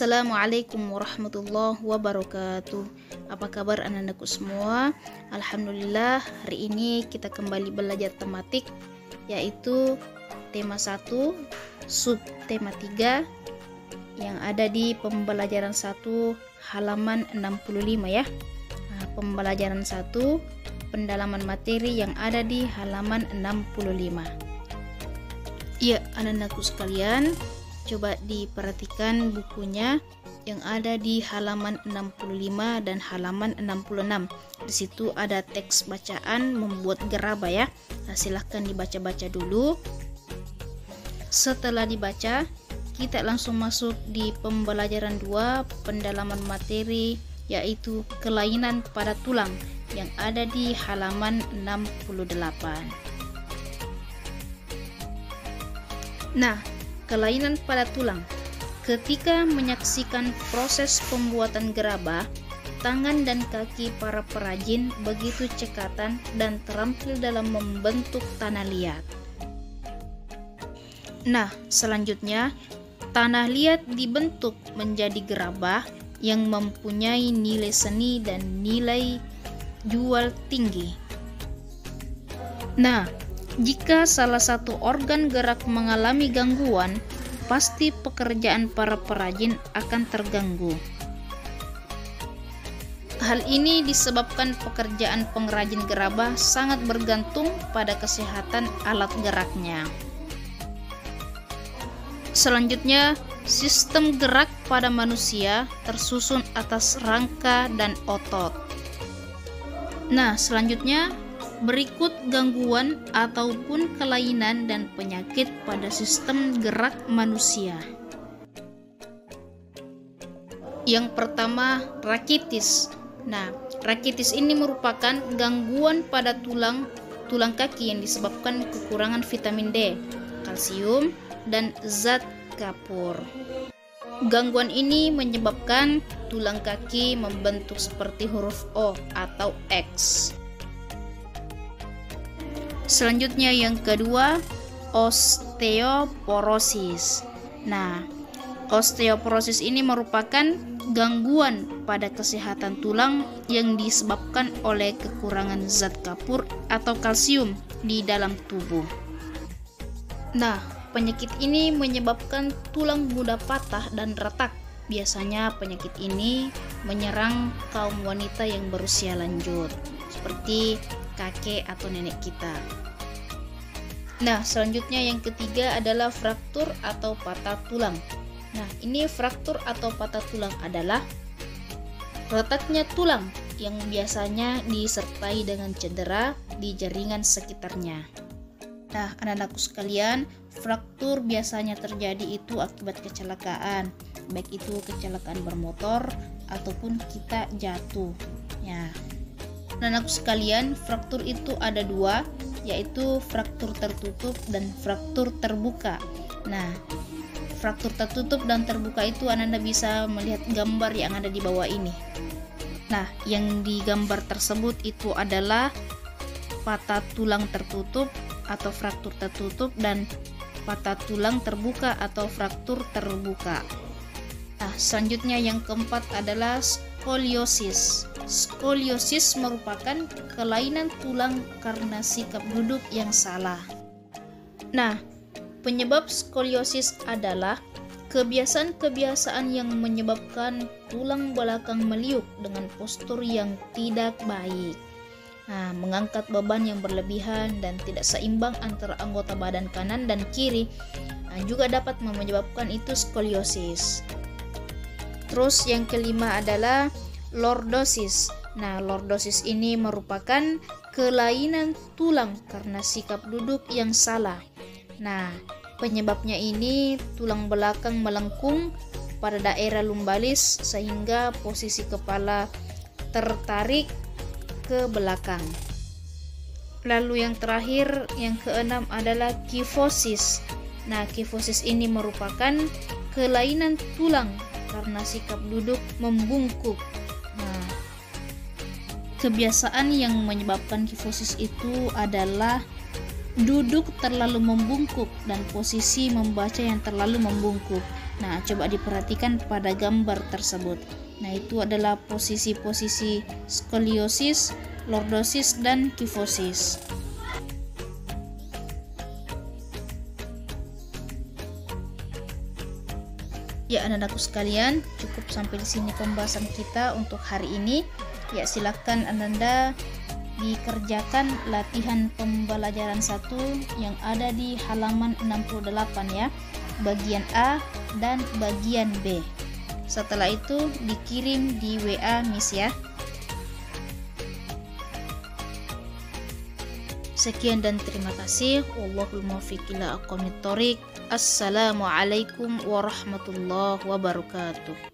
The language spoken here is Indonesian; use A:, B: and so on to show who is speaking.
A: Assalamualaikum warahmatullahi wabarakatuh. Apa kabar anak-anakku semua? Alhamdulillah, hari ini kita kembali belajar tematik, yaitu tema 1, sub tema 3 yang ada di pembelajaran 1 halaman 65 ya. Pembelajaran 1 pendalaman materi yang ada di halaman 65. Ya, anak-anakku sekalian, coba diperhatikan bukunya yang ada di halaman 65 dan halaman 66. Di situ ada teks bacaan membuat gerabah ya. Nah, silahkan dibaca-baca dulu. Setelah dibaca, kita langsung masuk di pembelajaran 2 pendalaman materi, yaitu kelainan pada tulang yang ada di halaman 68. Nah, kelainan pada tulang. Ketika menyaksikan proses pembuatan gerabah, tangan dan kaki para perajin begitu cekatan dan terampil dalam membentuk tanah liat. Nah, selanjutnya tanah liat dibentuk menjadi gerabah yang mempunyai nilai seni dan nilai jual tinggi. Nah, jika salah satu organ gerak mengalami gangguan, pasti pekerjaan para perajin akan terganggu. Hal ini disebabkan pekerjaan pengrajin gerabah sangat bergantung pada kesehatan alat geraknya. Selanjutnya, sistem gerak pada manusia tersusun atas rangka dan otot. Nah, selanjutnya berikut gangguan ataupun kelainan dan penyakit pada sistem gerak manusia. Yang pertama, rakitis. Nah, rakitis ini merupakan gangguan pada tulang kaki yang disebabkan kekurangan vitamin D, kalsium, dan zat kapur. Gangguan ini menyebabkan tulang kaki membentuk seperti huruf O atau X. Selanjutnya yang kedua, osteoporosis. Nah, osteoporosis ini merupakan gangguan pada kesehatan tulang yang disebabkan oleh kekurangan zat kapur atau kalsium di dalam tubuh. Nah, penyakit ini menyebabkan tulang mudah patah dan retak. Biasanya penyakit ini menyerang kaum wanita yang berusia lanjut, seperti kakek atau nenek kita. Nah, selanjutnya yang ketiga adalah fraktur atau patah tulang. Nah, ini fraktur atau patah tulang adalah retaknya tulang yang biasanya disertai dengan cedera di jaringan sekitarnya. Nah, anak-anakku sekalian, fraktur biasanya terjadi itu akibat kecelakaan, baik itu kecelakaan bermotor ataupun kita jatuh. Ya. Anak-anakku sekalian, fraktur itu ada 2, yaitu fraktur tertutup dan fraktur terbuka. Nah, fraktur tertutup dan terbuka itu Anda bisa melihat gambar yang ada di bawah ini. Nah, yang di gambar tersebut itu adalah patah tulang tertutup atau fraktur tertutup dan patah tulang terbuka atau fraktur terbuka. Nah, selanjutnya yang keempat adalah skoliosis. Skoliosis merupakan kelainan tulang karena sikap duduk yang salah. Nah, penyebab skoliosis adalah kebiasaan-kebiasaan yang menyebabkan tulang belakang meliuk dengan postur yang tidak baik. Nah, mengangkat beban yang berlebihan dan tidak seimbang antara anggota badan kanan dan kiri juga dapat menyebabkan itu skoliosis. Terus yang kelima adalah lordosis. Nah, lordosis ini merupakan kelainan tulang karena sikap duduk yang salah. Nah, penyebabnya ini tulang belakang melengkung pada daerah lumbalis sehingga posisi kepala tertarik ke belakang. Lalu yang terakhir, yang keenam adalah kifosis. Nah, kifosis ini merupakan kelainan tulang karena sikap duduk membungkuk. Nah, kebiasaan yang menyebabkan kifosis itu adalah duduk terlalu membungkuk dan posisi membaca yang terlalu membungkuk. Nah, coba diperhatikan pada gambar tersebut. Nah, itu adalah posisi-posisi skoliosis, lordosis, dan kifosis. Ya, anak-anakku sekalian, cukup sampai di sini pembahasan kita untuk hari ini. Ya, silakan Anda dikerjakan latihan pembelajaran 1 yang ada di halaman 68 ya, bagian A dan bagian B. Setelah itu dikirim di WA Miss ya. Sekian dan terima kasih. Wallahul muwaffiq ila aqwamit thoriq. Assalamualaikum warahmatullahi wabarakatuh.